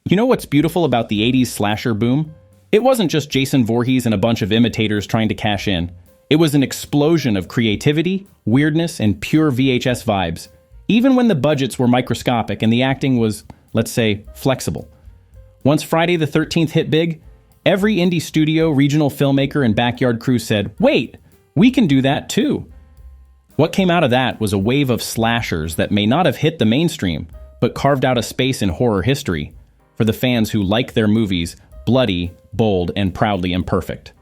You know what's beautiful about the 80s slasher boom? It wasn't just Jason Voorhees and a bunch of imitators trying to cash in. It was an explosion of creativity, weirdness, and pure VHS vibes, even when the budgets were microscopic and the acting was, let's say, flexible. Once Friday the 13th hit big, every indie studio, regional filmmaker, and backyard crew said, "Wait, we can do that too." What came out of that was a wave of slashers that may not have hit the mainstream, but carved out a space in horror history for the fans who like their movies bloody, bold, and proudly imperfect.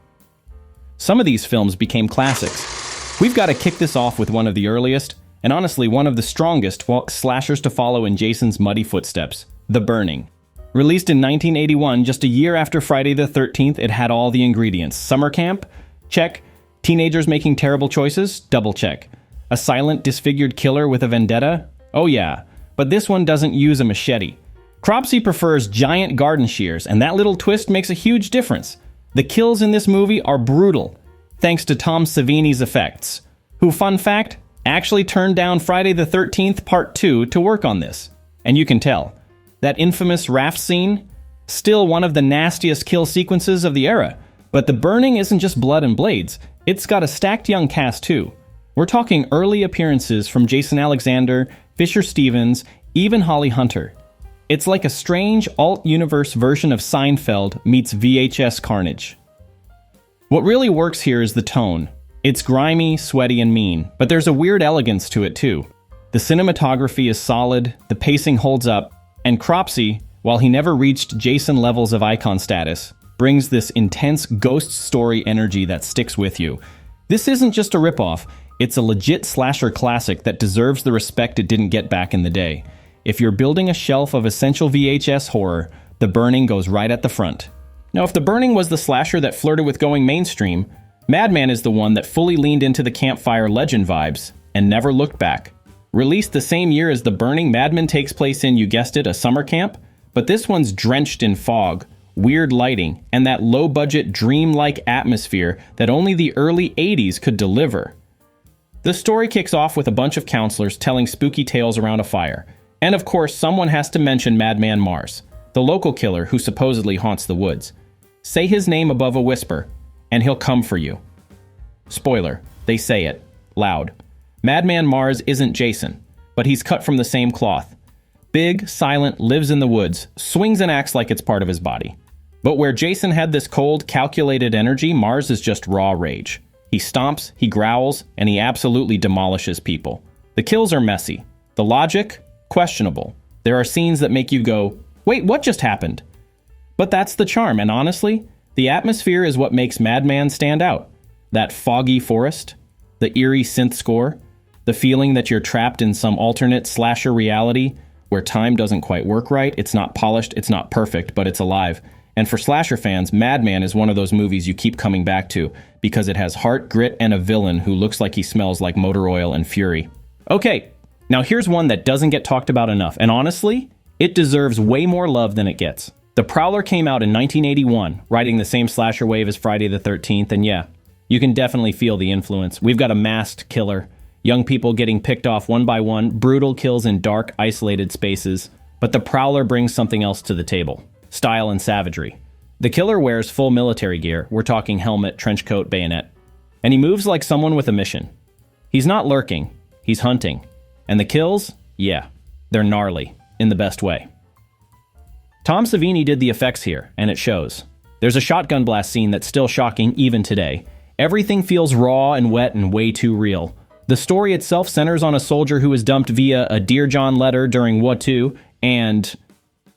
Some of these films became classics. We've got to kick this off with one of the earliest, and honestly one of the strongest slashers to follow in Jason's muddy footsteps, The Burning. Released in 1981, just a year after Friday the 13th, it had all the ingredients. Summer camp? Check. Teenagers making terrible choices? Double check. A silent, disfigured killer with a vendetta? Oh yeah, but this one doesn't use a machete. Cropsey prefers giant garden shears, and that little twist makes a huge difference. The kills in this movie are brutal, thanks to Tom Savini's effects, who, fun fact, actually turned down Friday the 13th Part 2 to work on this. And you can tell. That infamous raft scene? Still one of the nastiest kill sequences of the era. But The Burning isn't just blood and blades. It's got a stacked young cast too. We're talking early appearances from Jason Alexander, Fisher Stevens, even Holly Hunter. It's like a strange alt-universe version of Seinfeld meets VHS carnage. What really works here is the tone. It's grimy, sweaty, and mean, but there's a weird elegance to it too. The cinematography is solid, the pacing holds up, and Cropsey, while he never reached Jason levels of icon status, brings this intense ghost story energy that sticks with you. This isn't just a ripoff, it's a legit slasher classic that deserves the respect it didn't get back in the day. If you're building a shelf of essential VHS horror, The Burning goes right at the front. Now, if The Burning was the slasher that flirted with going mainstream, Madman is the one that fully leaned into the campfire legend vibes and never looked back. Released the same year as The Burning, Madman takes place in, you guessed it, a summer camp, but this one's drenched in fog, weird lighting, and that low-budget, dream-like atmosphere that only the early 80s could deliver. The story kicks off with a bunch of counselors telling spooky tales around a fire. And of course, someone has to mention Madman Mars, the local killer who supposedly haunts the woods. Say his name above a whisper, and he'll come for you. Spoiler, they say it, loud. Madman Mars isn't Jason, but he's cut from the same cloth. Big, silent, lives in the woods, swings and acts like it's part of his body. But where Jason had this cold, calculated energy, Mars is just raw rage. He stomps, he growls, and he absolutely demolishes people. The kills are messy. The logic? Questionable. There are scenes that make you go, wait, what just happened? But that's the charm, and honestly, the atmosphere is what makes Madman stand out. That foggy forest, the eerie synth score, the feeling that you're trapped in some alternate slasher reality where time doesn't quite work right, it's not polished, it's not perfect, but it's alive. And for slasher fans, Madman is one of those movies you keep coming back to because it has heart, grit, and a villain who looks like he smells like motor oil and fury. Okay, now here's one that doesn't get talked about enough, and honestly, it deserves way more love than it gets. The Prowler came out in 1981, riding the same slasher wave as Friday the 13th, and yeah, you can definitely feel the influence. We've got a masked killer, young people getting picked off one by one, brutal kills in dark, isolated spaces, but the Prowler brings something else to the table. Style and savagery. The killer wears full military gear, we're talking helmet, trench coat, bayonet, and he moves like someone with a mission. He's not lurking, he's hunting. And the kills? Yeah, they're gnarly, in the best way. Tom Savini did the effects here, and it shows. There's a shotgun blast scene that's still shocking even today. Everything feels raw and wet and way too real. The story itself centers on a soldier who was dumped via a Dear John letter during World War II, and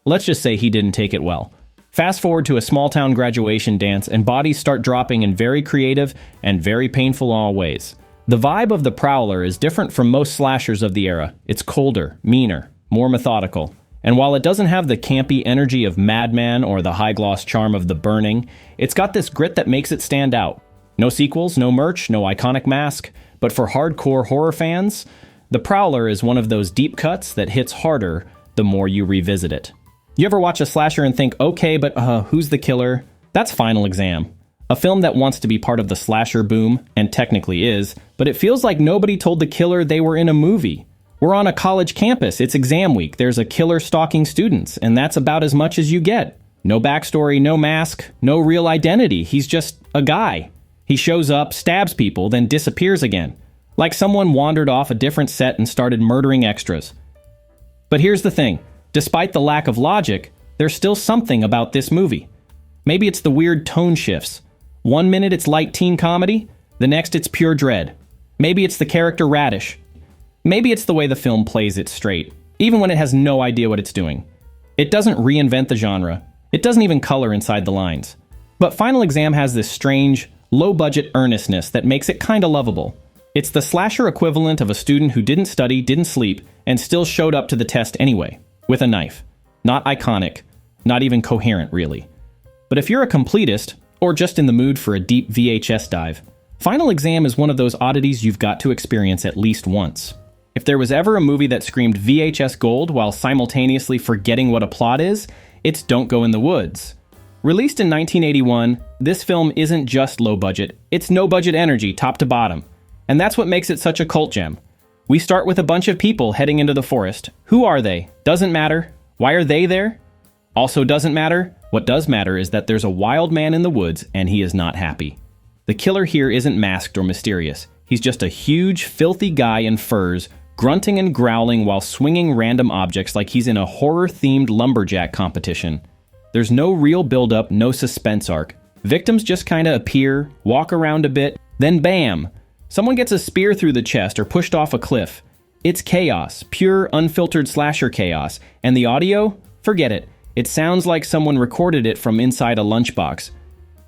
let's just say he didn't take it well. Fast forward to a small-town graduation dance, and bodies start dropping in very creative and very painful all ways. The vibe of the Prowler is different from most slashers of the era. It's colder, meaner, more methodical. And while it doesn't have the campy energy of Madman or the high-gloss charm of The Burning, it's got this grit that makes it stand out. No sequels, no merch, no iconic mask, but for hardcore horror fans, the Prowler is one of those deep cuts that hits harder the more you revisit it. You ever watch a slasher and think, okay, but who's the killer? That's Final Exam. A film that wants to be part of the slasher boom, and technically is, but it feels like nobody told the killer they were in a movie. We're on a college campus, it's exam week, there's a killer stalking students, and that's about as much as you get. No backstory, no mask, no real identity, he's just a guy. He shows up, stabs people, then disappears again. Like someone wandered off a different set and started murdering extras. But here's the thing, despite the lack of logic, there's still something about this movie. Maybe it's the weird tone shifts. 1 minute it's light teen comedy, the next it's pure dread. Maybe it's the character Radish. Maybe it's the way the film plays it straight, even when it has no idea what it's doing. It doesn't reinvent the genre. It doesn't even color inside the lines. But Final Exam has this strange, low-budget earnestness that makes it kinda lovable. It's the slasher equivalent of a student who didn't study, didn't sleep, and still showed up to the test anyway, with a knife. Not iconic, not even coherent, really. But if you're a completist, or just in the mood for a deep VHS dive, Final Exam is one of those oddities you've got to experience at least once. If there was ever a movie that screamed VHS gold while simultaneously forgetting what a plot is, it's Don't Go in the Woods. Released in 1981, this film isn't just low budget, it's no budget energy top to bottom. And that's what makes it such a cult gem. We start with a bunch of people heading into the forest. Who are they? Doesn't matter. Why are they there? Also doesn't matter. What does matter is that there's a wild man in the woods and he is not happy. The killer here isn't masked or mysterious. He's just a huge, filthy guy in furs, grunting and growling while swinging random objects like he's in a horror-themed lumberjack competition. There's no real build-up, no suspense arc. Victims just kinda appear, walk around a bit, then bam! Someone gets a spear through the chest or pushed off a cliff. It's chaos, pure, unfiltered slasher chaos. And the audio? Forget it. It sounds like someone recorded it from inside a lunchbox.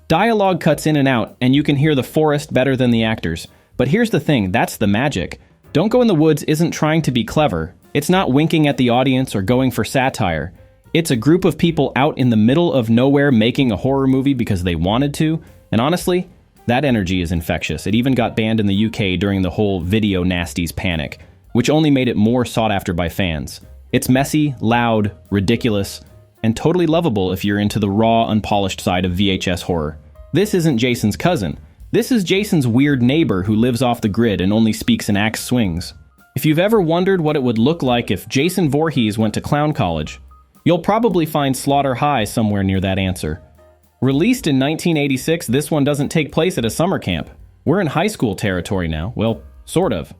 Dialogue cuts in and out, and you can hear the forest better than the actors. But here's the thing, that's the magic. Don't Go in the Woods isn't trying to be clever. It's not winking at the audience or going for satire. It's a group of people out in the middle of nowhere making a horror movie because they wanted to, and honestly, that energy is infectious. It even got banned in the UK during the whole video nasties panic, which only made it more sought after by fans. It's messy, loud, ridiculous, and totally lovable if you're into the raw, unpolished side of VHS horror. This isn't Jason's cousin. This is Jason's weird neighbor who lives off the grid and only speaks in axe swings. If you've ever wondered what it would look like if Jason Voorhees went to clown college, you'll probably find Slaughter High somewhere near that answer. Released in 1986, this one doesn't take place at a summer camp. We're in high school territory now. Well, sort of.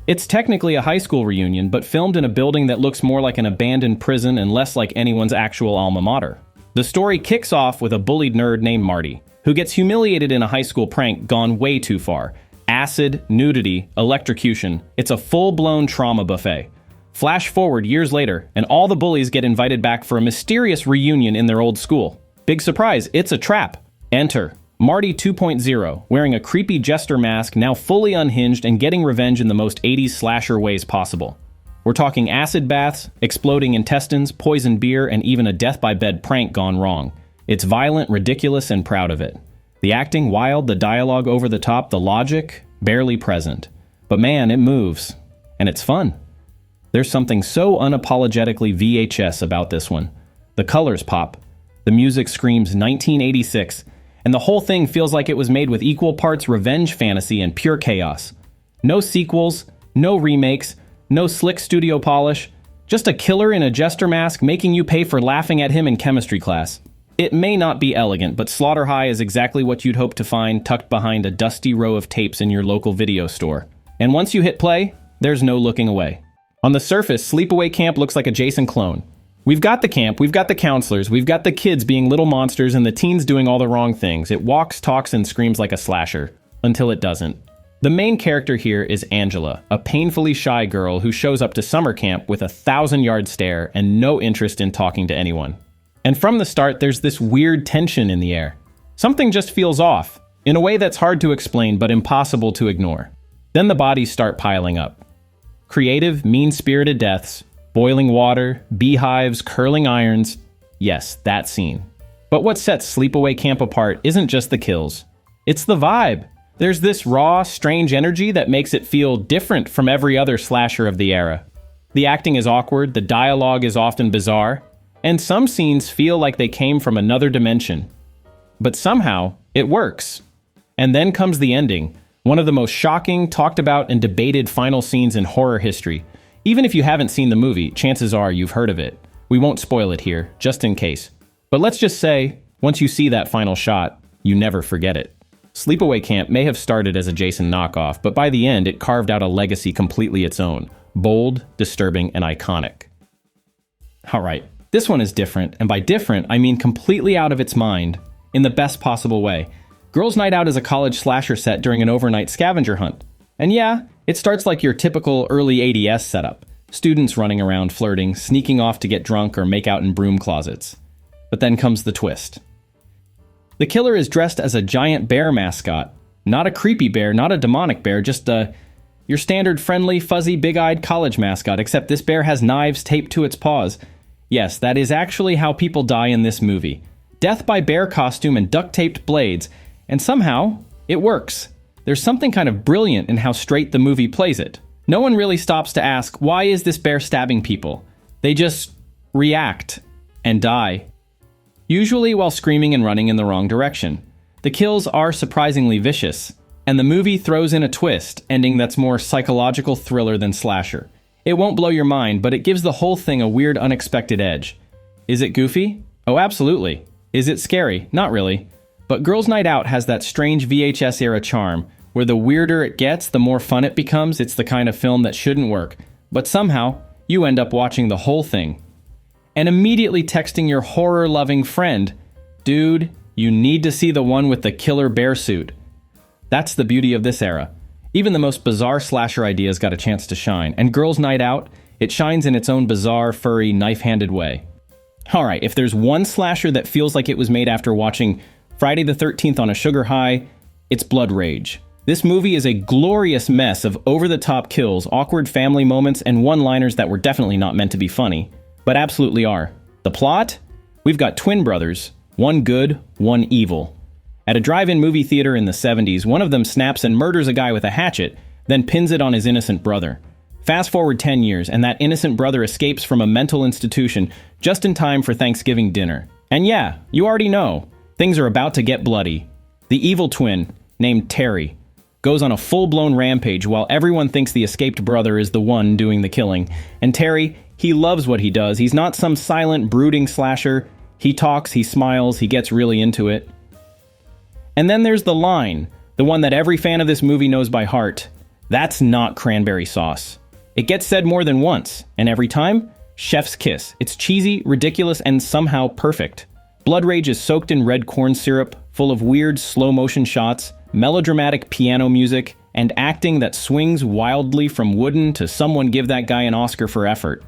It's technically a high school reunion, but filmed in a building that looks more like an abandoned prison and less like anyone's actual alma mater. The story kicks off with a bullied nerd named Marty, who gets humiliated in a high school prank gone way too far. Acid, nudity, electrocution. It's a full-blown trauma buffet. Flash forward years later, and all the bullies get invited back for a mysterious reunion in their old school. Big surprise, it's a trap. Enter Marty 2.0, wearing a creepy jester mask, now fully unhinged and getting revenge in the most 80s slasher ways possible. We're talking acid baths, exploding intestines, poisoned beer, and even a death-by-bed prank gone wrong. It's violent, ridiculous, and proud of it. The acting wild, the dialogue over the top, the logic barely present. But man, it moves. And it's fun. There's something so unapologetically VHS about this one. The colors pop. The music screams 1986. And the whole thing feels like it was made with equal parts revenge fantasy and pure chaos. No sequels, no remakes, no slick studio polish. Just a killer in a jester mask making you pay for laughing at him in chemistry class. It may not be elegant, but Slaughter High is exactly what you'd hope to find tucked behind a dusty row of tapes in your local video store. And once you hit play, there's no looking away. On the surface, Sleepaway Camp looks like a Jason clone. We've got the camp, we've got the counselors, we've got the kids being little monsters and the teens doing all the wrong things. It walks, talks, and screams like a slasher. Until it doesn't. The main character here is Angela, a painfully shy girl who shows up to summer camp with a 1,000-yard stare and no interest in talking to anyone. And from the start, there's this weird tension in the air. Something just feels off, in a way that's hard to explain but impossible to ignore. Then the bodies start piling up. Creative, mean-spirited deaths, boiling water, beehives, curling irons. Yes, that scene. But what sets Sleepaway Camp apart isn't just the kills. It's the vibe. There's this raw, strange energy that makes it feel different from every other slasher of the era. The acting is awkward, the dialogue is often bizarre, and some scenes feel like they came from another dimension. But somehow, it works. And then comes the ending, one of the most shocking, talked about, and debated final scenes in horror history. Even if you haven't seen the movie, chances are you've heard of it. We won't spoil it here, just in case. But let's just say, once you see that final shot, you never forget it. Sleepaway Camp may have started as a Jason knockoff, but by the end, it carved out a legacy completely its own. Bold, disturbing, and iconic. Alright, this one is different, and by different, I mean completely out of its mind, in the best possible way. Girls' Night Out is a college slasher set during an overnight scavenger hunt. And yeah, it starts like your typical early ADS setup. Students running around flirting, sneaking off to get drunk or make out in broom closets. But then comes the twist. The killer is dressed as a giant bear mascot. Not a creepy bear, not a demonic bear, just your standard friendly, fuzzy, big-eyed college mascot, except this bear has knives taped to its paws. Yes, that is actually how people die in this movie. Death by bear costume and duct-taped blades, and somehow, it works. There's something kind of brilliant in how straight the movie plays it. No one really stops to ask, why is this bear stabbing people? They just react and die. Usually while screaming and running in the wrong direction. The kills are surprisingly vicious, and the movie throws in a twist, ending that's more psychological thriller than slasher. It won't blow your mind, but it gives the whole thing a weird, unexpected edge. Is it goofy? Oh, absolutely. Is it scary? Not really. But Girls' Night Out has that strange VHS-era charm, where the weirder it gets, the more fun it becomes. It's the kind of film that shouldn't work, but somehow, you end up watching the whole thing. And immediately texting your horror-loving friend, dude, you need to see the one with the killer bear suit. That's the beauty of this era. Even the most bizarre slasher ideas got a chance to shine, and Girls' Night Out, it shines in its own bizarre, furry, knife-handed way. Alright, if there's one slasher that feels like it was made after watching Friday the 13th on a sugar high, it's Blood Rage. This movie is a glorious mess of over-the-top kills, awkward family moments, and one-liners that were definitely not meant to be funny, but absolutely are. The plot? We've got twin brothers, one good, one evil. At a drive-in movie theater in the 70s, one of them snaps and murders a guy with a hatchet, then pins it on his innocent brother. Fast forward 10 years, and that innocent brother escapes from a mental institution just in time for Thanksgiving dinner. And yeah, you already know, things are about to get bloody. The evil twin, named Terry, goes on a full-blown rampage while everyone thinks the escaped brother is the one doing the killing. And Terry, he loves what he does. He's not some silent, brooding slasher. He talks, he smiles, he gets really into it. And then there's the line, the one that every fan of this movie knows by heart. That's not cranberry sauce. It gets said more than once, and every time, chef's kiss. It's cheesy, ridiculous, and somehow perfect. Blood Rage is soaked in red corn syrup, full of weird slow-motion shots, melodramatic piano music, and acting that swings wildly from wooden to someone give that guy an Oscar for effort.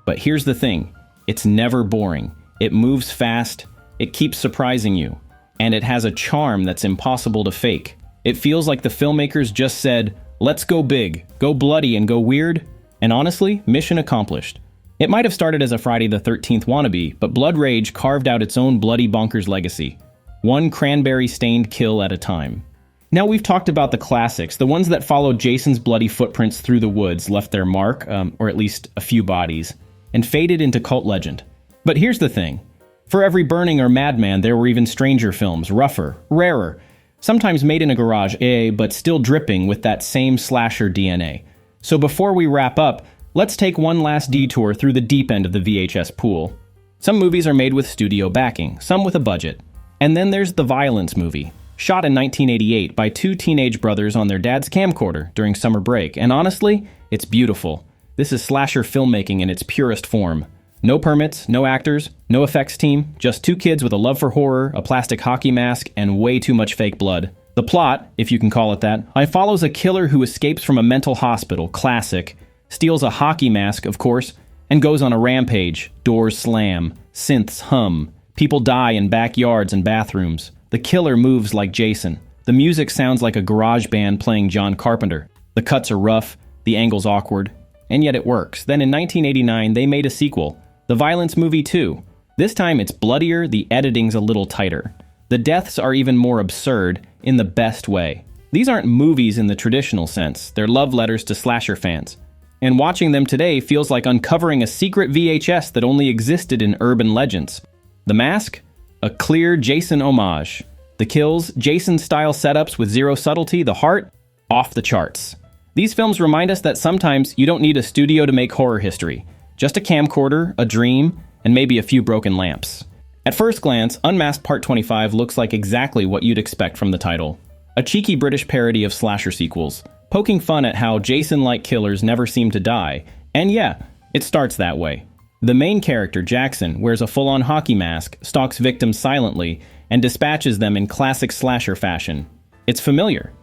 But here's the thing, it's never boring. It moves fast, it keeps surprising you, and it has a charm that's impossible to fake. It feels like the filmmakers just said, let's go big, go bloody, and go weird, and honestly, mission accomplished. It might have started as a Friday the 13th wannabe, but Blood Rage carved out its own bloody bonkers legacy. One cranberry-stained kill at a time. Now we've talked about the classics, the ones that followed Jason's bloody footprints through the woods, left their mark, or at least a few bodies, and faded into cult legend. But here's the thing. For every Burning or Madman, there were even stranger films, rougher, rarer, sometimes made in a garage, but still dripping with that same slasher DNA. So before we wrap up, let's take one last detour through the deep end of the VHS pool. Some movies are made with studio backing, some with a budget. And then there's the Violence movie, shot in 1988 by two teenage brothers on their dad's camcorder during summer break, and honestly, it's beautiful. This is slasher filmmaking in its purest form. No permits, no actors, no effects team, just two kids with a love for horror, a plastic hockey mask, and way too much fake blood. The plot, if you can call it that, follows a killer who escapes from a mental hospital, classic, steals a hockey mask, of course, and goes on a rampage. Doors slam, synths hum, people die in backyards and bathrooms. The killer moves like Jason. The music sounds like a garage band playing John Carpenter. The cuts are rough, the angle's awkward, and yet it works. Then in 1989, they made a sequel, The Violence Movie 2. This time it's bloodier, the editing's a little tighter. The deaths are even more absurd, in the best way. These aren't movies in the traditional sense, they're love letters to slasher fans. And watching them today feels like uncovering a secret VHS that only existed in urban legends. The Mask? A clear Jason homage. The kills, Jason-style setups with zero subtlety. The heart? Off the charts. These films remind us that sometimes you don't need a studio to make horror history. Just a camcorder, a dream, and maybe a few broken lamps. At first glance, Unmasked Part 25 looks like exactly what you'd expect from the title. A cheeky British parody of slasher sequels, poking fun at how Jason-like killers never seem to die. And yeah, it starts that way. The main character, Jackson, wears a full-on hockey mask, stalks victims silently, and dispatches them in classic slasher fashion. It's familiar.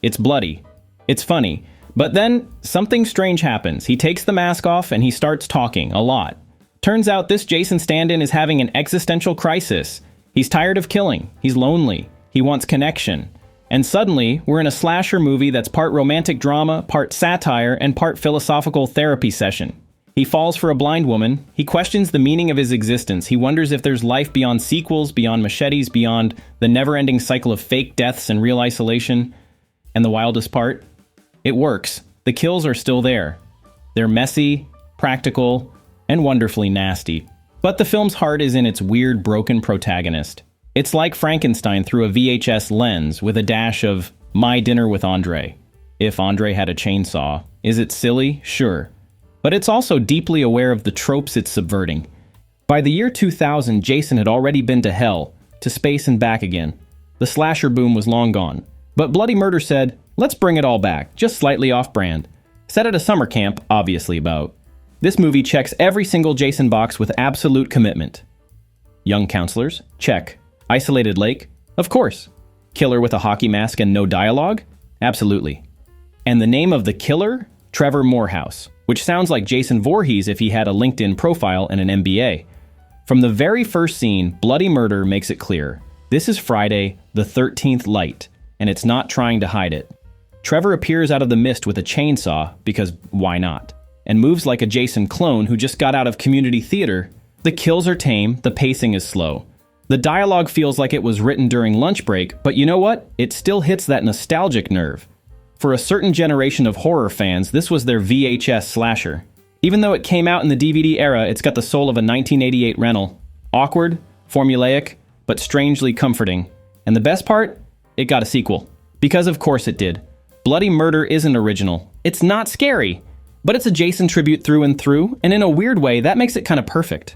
It's bloody. It's funny. But then, something strange happens. He takes the mask off and he starts talking, a lot. Turns out this Jason stand-in is having an existential crisis. He's tired of killing. He's lonely. He wants connection. And suddenly, we're in a slasher movie that's part romantic drama, part satire, and part philosophical therapy session. He falls for a blind woman. He questions the meaning of his existence. He wonders if there's life beyond sequels, beyond machetes, beyond the never-ending cycle of fake deaths and real isolation. And the wildest part? It works. The kills are still there. They're messy, practical, and wonderfully nasty. But the film's heart is in its weird, broken protagonist. It's like Frankenstein through a VHS lens with a dash of My Dinner with Andre. If Andre had a chainsaw. Is it silly? Sure. But it's also deeply aware of the tropes it's subverting. By the year 2000, Jason had already been to hell, to space and back again. The slasher boom was long gone. But Bloody Murder said, let's bring it all back, just slightly off-brand. Set at a summer camp, obviously about. This movie checks every single Jason box with absolute commitment. Young counselors? Check. Isolated lake? Of course. Killer with a hockey mask and no dialogue? Absolutely. And the name of the killer? Trevor Morehouse, which sounds like Jason Voorhees if he had a LinkedIn profile and an MBA. From the very first scene, Bloody Murder makes it clear. This is Friday, the 13th light, and it's not trying to hide it. Trevor appears out of the mist with a chainsaw, because why not? And moves like a Jason clone who just got out of community theater. The kills are tame, the pacing is slow. The dialogue feels like it was written during lunch break, but you know what? It still hits that nostalgic nerve. For a certain generation of horror fans, this was their VHS slasher. Even though it came out in the DVD era, it's got the soul of a 1988 rental. Awkward, formulaic, but strangely comforting. And the best part? It got a sequel. Because of course it did. Bloody Murder isn't original. It's not scary. But it's a Jason tribute through and through, and in a weird way, that makes it kind of perfect.